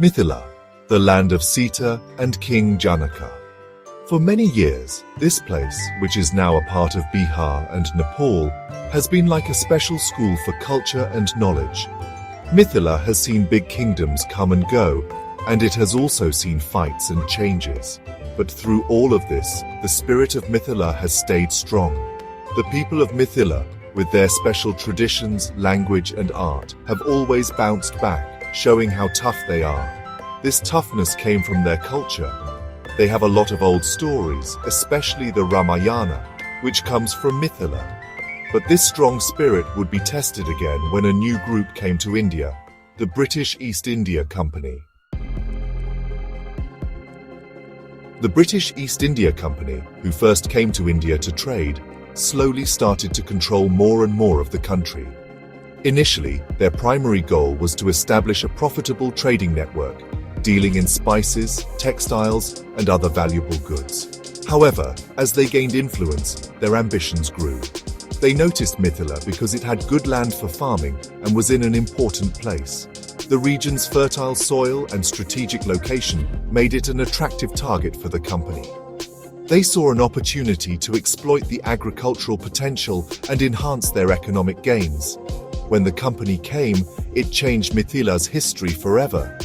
Mithila, the land of Sita and King Janaka. For many years, this place, which is now a part of Bihar and Nepal, has been like a special school for culture and knowledge. Mithila has seen big kingdoms come and go, and it has also seen fights and changes. But through all of this, the spirit of Mithila has stayed strong. The people of Mithila, with their special traditions, language and art, have always bounced back, showing how tough they are. This toughness came from their culture. They have a lot of old stories, especially the Ramayana, which comes from Mithila. But this strong spirit would be tested again when a new group came to India, the British East India Company. The British East India Company, who first came to India to trade, slowly started to control more and more of the country. Initially, their primary goal was to establish a profitable trading network, dealing in spices, textiles, and other valuable goods. However, as they gained influence, their ambitions grew. They noticed Mithila because it had good land for farming and was in an important place. The region's fertile soil and strategic location made it an attractive target for the company. They saw an opportunity to exploit the agricultural potential and enhance their economic gains. When the company came, it changed Mithila's history forever.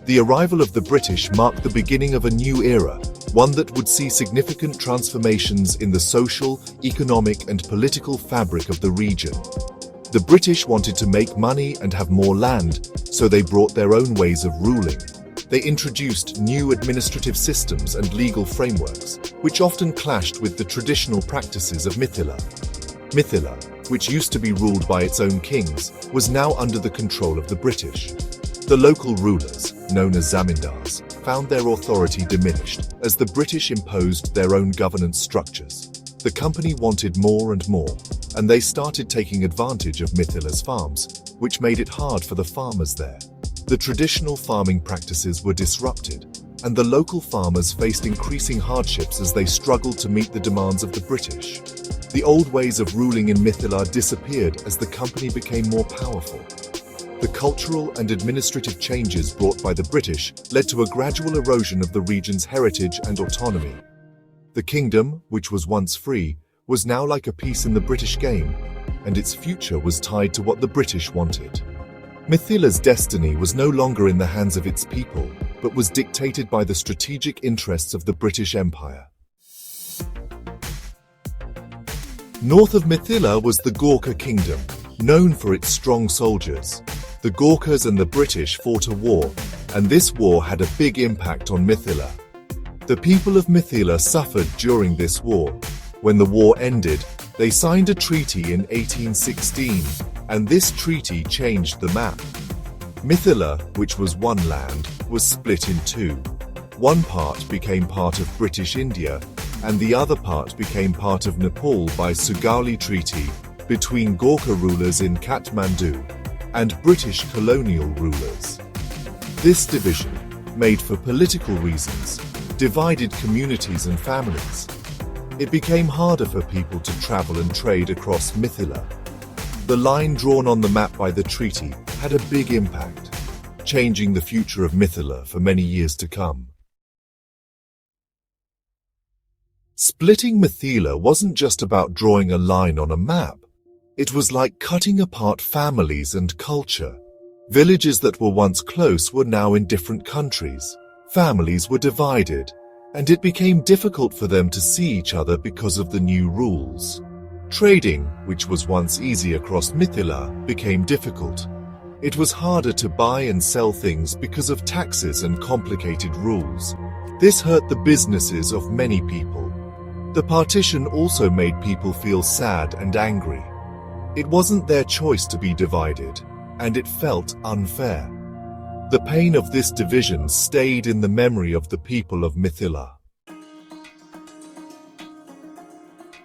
The arrival of the British marked the beginning of a new era, one that would see significant transformations in the social, economic and political fabric of the region. The British wanted to make money and have more land, so they brought their own ways of ruling. They introduced new administrative systems and legal frameworks, which often clashed with the traditional practices of Mithila. Mithila, which used to be ruled by its own kings, was now under the control of the British. The local rulers, known as zamindars, found their authority diminished as the British imposed their own governance structures. The company wanted more and more, and they started taking advantage of Mithila's farms, which made it hard for the farmers there. The traditional farming practices were disrupted, and the local farmers faced increasing hardships as they struggled to meet the demands of the British. The old ways of ruling in Mithila disappeared as the company became more powerful. The cultural and administrative changes brought by the British led to a gradual erosion of the region's heritage and autonomy. The kingdom, which was once free, was now like a piece in the British game, and its future was tied to what the British wanted. Mithila's destiny was no longer in the hands of its people, but was dictated by the strategic interests of the British Empire. North of Mithila was the Gorkha kingdom, known for its strong soldiers. The Gorkhas and the British fought a war, and this war had a big impact on Mithila. The people of Mithila suffered during this war. When the war ended, they signed a treaty in 1816, and this treaty changed the map. Mithila, which was one land, was split in two. One part became part of British India, and the other part became part of Nepal by Sugauli Treaty between Gorkha rulers in Kathmandu and British colonial rulers. This division, made for political reasons, divided communities and families. It became harder for people to travel and trade across Mithila. The line drawn on the map by the treaty had a big impact, changing the future of Mithila for many years to come. Splitting Mithila wasn't just about drawing a line on a map. It was like cutting apart families and culture. Villages that were once close were now in different countries. Families were divided, and it became difficult for them to see each other because of the new rules. Trading, which was once easy across Mithila, became difficult. It was harder to buy and sell things because of taxes and complicated rules. This hurt the businesses of many people. The partition also made people feel sad and angry. It wasn't their choice to be divided, and it felt unfair. The pain of this division stayed in the memory of the people of Mithila.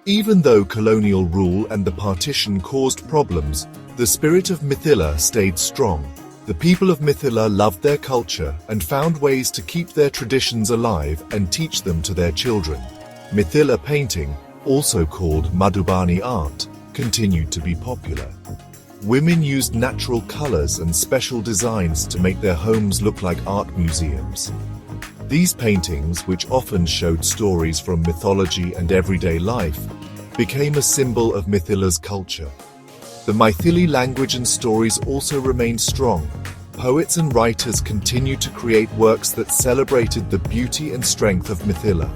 Even though colonial rule and the partition caused problems, the spirit of Mithila stayed strong. The people of Mithila loved their culture and found ways to keep their traditions alive and teach them to their children. Mithila painting, also called Madhubani art, continued to be popular. Women used natural colors and special designs to make their homes look like art museums. These paintings, which often showed stories from mythology and everyday life, became a symbol of Mithila's culture. The Maithili language and stories also remained strong. Poets and writers continued to create works that celebrated the beauty and strength of Mithila.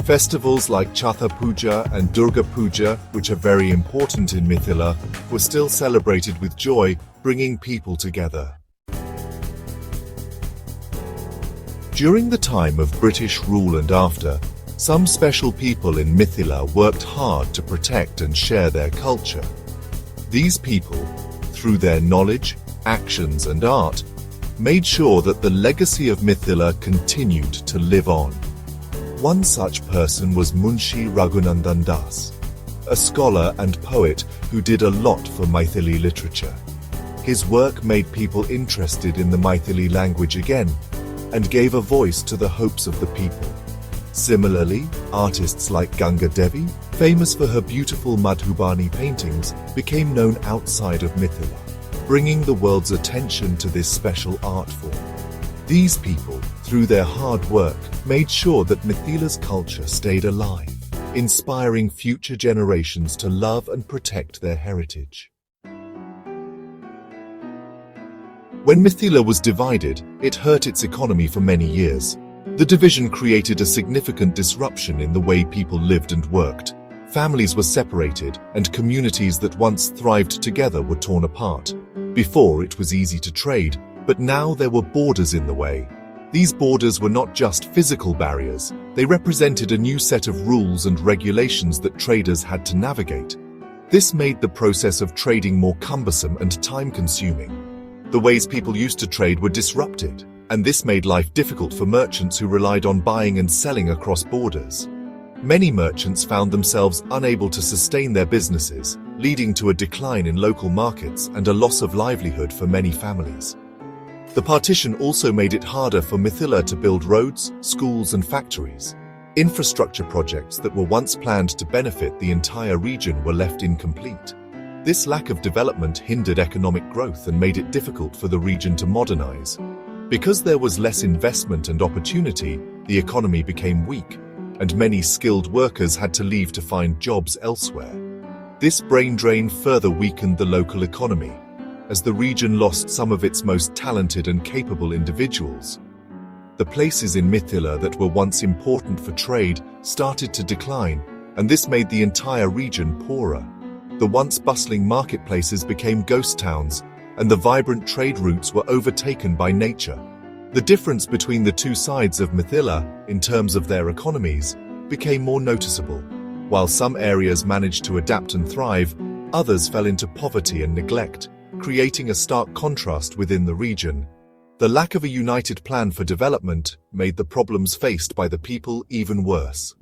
Festivals like Chatha Puja and Durga Puja, which are very important in Mithila, were still celebrated with joy, bringing people together. During the time of British rule and after, some special people in Mithila worked hard to protect and share their culture. These people, through their knowledge, actions and art, made sure that the legacy of Mithila continued to live on. One such person was Munshi Raghunandan Das, a scholar and poet who did a lot for Maithili literature. His work made people interested in the Maithili language again, and gave a voice to the hopes of the people. Similarly, artists like Ganga Devi, famous for her beautiful Madhubani paintings, became known outside of Mithila, bringing the world's attention to this special art form. These people, through their hard work, made sure that Mithila's culture stayed alive, inspiring future generations to love and protect their heritage. When Mithila was divided, it hurt its economy for many years. The division created a significant disruption in the way people lived and worked. Families were separated, and communities that once thrived together were torn apart. Before, it was easy to trade, but now there were borders in the way. These borders were not just physical barriers, they represented a new set of rules and regulations that traders had to navigate. This made the process of trading more cumbersome and time-consuming. The ways people used to trade were disrupted, and this made life difficult for merchants who relied on buying and selling across borders. Many merchants found themselves unable to sustain their businesses, leading to a decline in local markets and a loss of livelihood for many families. The partition also made it harder for Mithila to build roads, schools and factories. Infrastructure projects that were once planned to benefit the entire region were left incomplete. This lack of development hindered economic growth and made it difficult for the region to modernize. Because there was less investment and opportunity, the economy became weak, and many skilled workers had to leave to find jobs elsewhere. This brain drain further weakened the local economy, as the region lost some of its most talented and capable individuals. The places in Mithila that were once important for trade started to decline, and this made the entire region poorer. The once bustling marketplaces became ghost towns, and the vibrant trade routes were overtaken by nature. The difference between the two sides of Mithila, in terms of their economies, became more noticeable. While some areas managed to adapt and thrive, others fell into poverty and neglect, creating a stark contrast within the region. The lack of a united plan for development made the problems faced by the people even worse.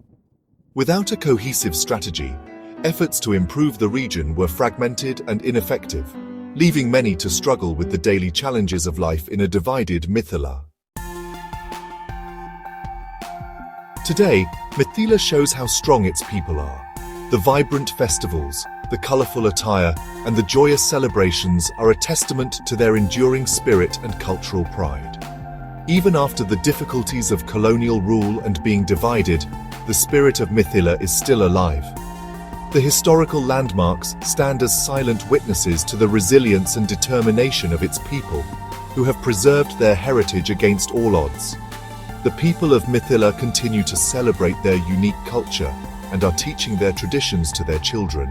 Without a cohesive strategy, efforts to improve the region were fragmented and ineffective, leaving many to struggle with the daily challenges of life in a divided Mithila. Today, Mithila shows how strong its people are. The vibrant festivals, the colorful attire, and the joyous celebrations are a testament to their enduring spirit and cultural pride. Even after the difficulties of colonial rule and being divided, the spirit of Mithila is still alive. The historical landmarks stand as silent witnesses to the resilience and determination of its people, who have preserved their heritage against all odds. The people of Mithila continue to celebrate their unique culture and are teaching their traditions to their children.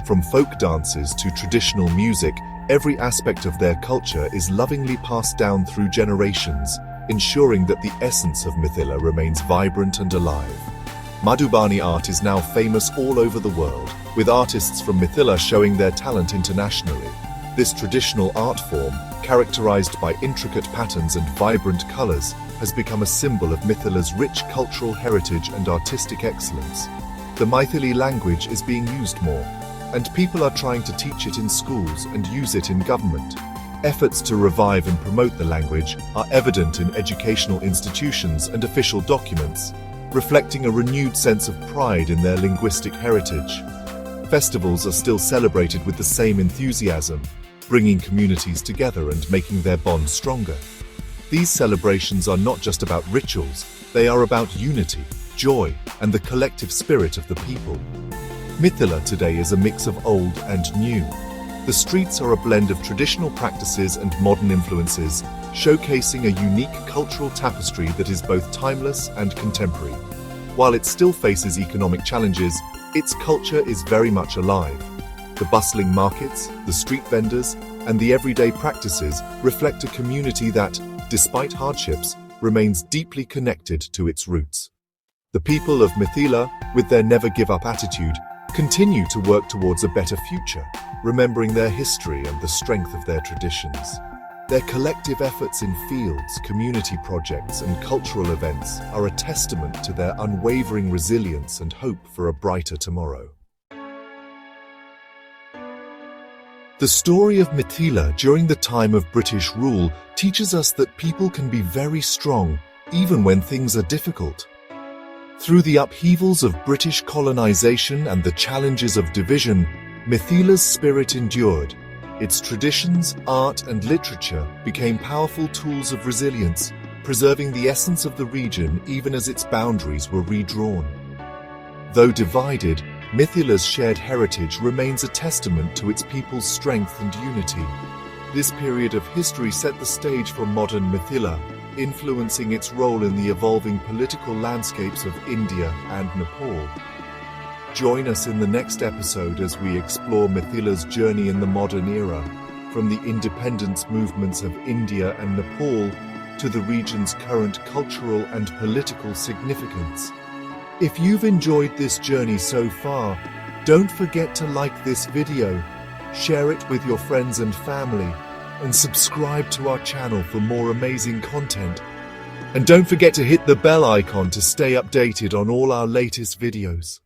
From folk dances to traditional music, every aspect of their culture is lovingly passed down through generations, ensuring that the essence of Mithila remains vibrant and alive. Madhubani art is now famous all over the world, with artists from Mithila showing their talent internationally. This traditional art form, characterized by intricate patterns and vibrant colors, has become a symbol of Mithila's rich cultural heritage and artistic excellence. The Maithili language is being used more, and people are trying to teach it in schools and use it in government. Efforts to revive and promote the language are evident in educational institutions and official documents, reflecting a renewed sense of pride in their linguistic heritage. Festivals are still celebrated with the same enthusiasm, bringing communities together and making their bonds stronger. These celebrations are not just about rituals, they are about unity, joy, and the collective spirit of the people. Mithila today is a mix of old and new. The streets are a blend of traditional practices and modern influences, showcasing a unique cultural tapestry that is both timeless and contemporary. While it still faces economic challenges, its culture is very much alive. The bustling markets, the street vendors, and the everyday practices reflect a community that, despite hardships, remains deeply connected to its roots. The people of Mithila, with their never-give-up attitude, continue to work towards a better future, remembering their history and the strength of their traditions. Their collective efforts in fields, community projects, and cultural events are a testament to their unwavering resilience and hope for a brighter tomorrow. The story of Mithila during the time of British rule teaches us that people can be very strong, even when things are difficult. Through the upheavals of British colonization and the challenges of division, Mithila's spirit endured. Its traditions, art, and literature became powerful tools of resilience, preserving the essence of the region even as its boundaries were redrawn. Though divided, Mithila's shared heritage remains a testament to its people's strength and unity. This period of history set the stage for modern Mithila, influencing its role in the evolving political landscapes of India and Nepal. Join us in the next episode as we explore Mithila's journey in the modern era, from the independence movements of India and Nepal to the region's current cultural and political significance. If you've enjoyed this journey so far, don't forget to like this video, share it with your friends and family, and subscribe to our channel for more amazing content. And don't forget to hit the bell icon to stay updated on all our latest videos.